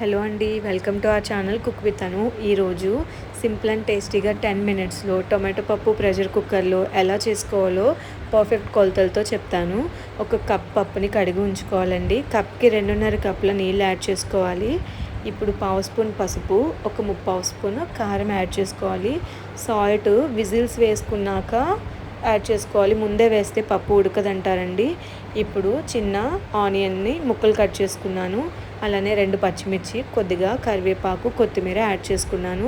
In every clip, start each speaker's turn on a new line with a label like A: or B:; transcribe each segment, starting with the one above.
A: Hello అండి, welcome to our channel cook with Anu. ఈరోజు simple and టేస్టీగా 10 మినిట్స్లో టొమాటో పప్పు ప్రెషర్ కుక్కర్లో ఎలా చేసుకోవాలో పర్ఫెక్ట్ కొలతలతో చెప్తాను. ఒక కప్ పప్పుని కడిగి ఉంచుకోవాలండి. కప్కి 2.5 కప్పుల నీళ్ళు యాడ్ చేసుకోవాలి. ఇప్పుడు పావు స్పూన్ పసుపు, ఒక ముప్పావు స్పూన్ కారం యాడ్ చేసుకోవాలి. సాల్ట్ విజిల్స్ వేసుకున్నాక యాడ్ చేసుకోవాలి, ముందే వేస్తే పప్పు ఉడకదంటారండి. ఇప్పుడు చిన్న ఆనియన్ని ముక్కలు కట్ చేసుకున్నాను. అలానే 2 పచ్చిమిర్చి, కొద్దిగా కరివేపాకు, కొత్తిమీర యాడ్ చేసుకున్నాను.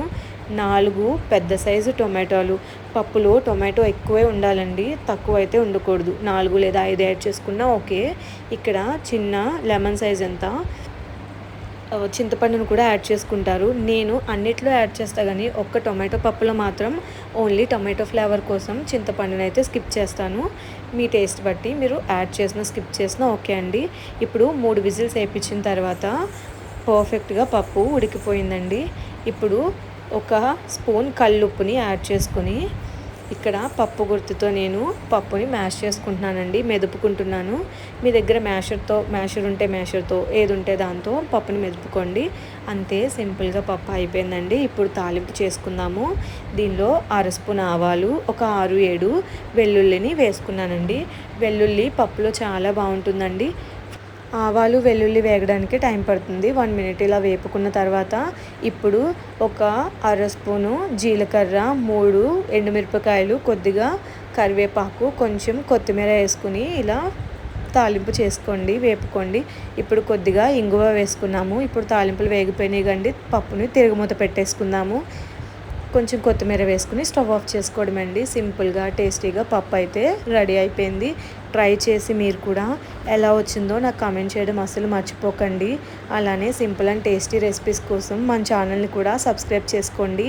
A: 4 పెద్ద సైజు టొమాటోలు. పప్పులో టొమాటో ఎక్కువే ఉండాలండి, తక్కువ అయితే ఉండకూడదు. 4 లేదా 5 యాడ్ చేసుకున్నా ఓకే. ఇక్కడ చిన్న లెమన్ సైజ్ అంతా చింతపండును కూడా యాడ్ చేసుకుంటారు. నేను అన్నిట్లో యాడ్ చేస్తా కానీ ఒక్క టొమాటో పప్పులో మాత్రం ఓన్లీ టొమాటో ఫ్లేవర్ కోసం చింతపండుని అయితే స్కిప్ చేస్తాను. మీ టేస్ట్ బట్టి మీరు యాడ్ చేసినా స్కిప్ చేసినా ఓకే అండి. ఇప్పుడు 3 విజిల్స్ వేయించిన తర్వాత పర్ఫెక్ట్గా పప్పు ఉడికిపోయిందండి. ఇప్పుడు ఒక స్పూన్ కల్లుప్పుని యాడ్ చేసుకొని ఇక్కడ పప్పు గుర్తుతో నేను పప్పుని మ్యాష్ చేసుకుంటున్నానండి, మెదుపుకుంటున్నాను. మీ దగ్గర మ్యాషర్ ఉంటే మ్యాషర్తో, ఏది ఉంటే దాంతో పప్పుని మెదుపుకోండి. అంతే, సింపుల్గా పప్పు అయిపోయిందండి. ఇప్పుడు తాలింపు చేసుకుందాము. దీనిలో 1/2 స్పూన్ ఆవాలు, ఒక 6-7 వెల్లుల్లిని వేసుకున్నానండి. వెల్లుల్లి పప్పులో చాలా బాగుంటుందండి. ఆవాలు వెల్లుల్లి వేగడానికి టైం పడుతుంది. 1 మినిట్ ఇలా వేపుకున్న తర్వాత ఇప్పుడు ఒక 1/2 స్పూను జీలకర్ర, 3 ఎండుమిరపకాయలు, కొద్దిగా కరివేపాకు, కొంచెం కొత్తిమీర వేసుకుని ఇలా తాలింపు చేసుకోండి, వేపుకోండి. ఇప్పుడు కొద్దిగా ఇంగువ వేసుకున్నాము. ఇప్పుడు తాలింపులు వేగిపోయినాయి కండి, పప్పుని తిరుగుమూత పెట్టేసుకుందాము. కొంచెం కొత్తిమీర వేసుకుని స్టవ్ ఆఫ్ చేసుకోవడం అండి. సింపుల్గా టేస్టీగా పప్పు అయితే రెడీ అయిపోయింది. ట్రై చేసి మీరు కూడా ఎలా వచ్చిందో నాకు కామెంట్ చేయడం అసలు మర్చిపోకండి. అలానే సింపుల్ అండ్ టేస్టీ రెసిపీస్ కోసం మన ఛానల్ని కూడా సబ్స్క్రైబ్ చేసుకోండి.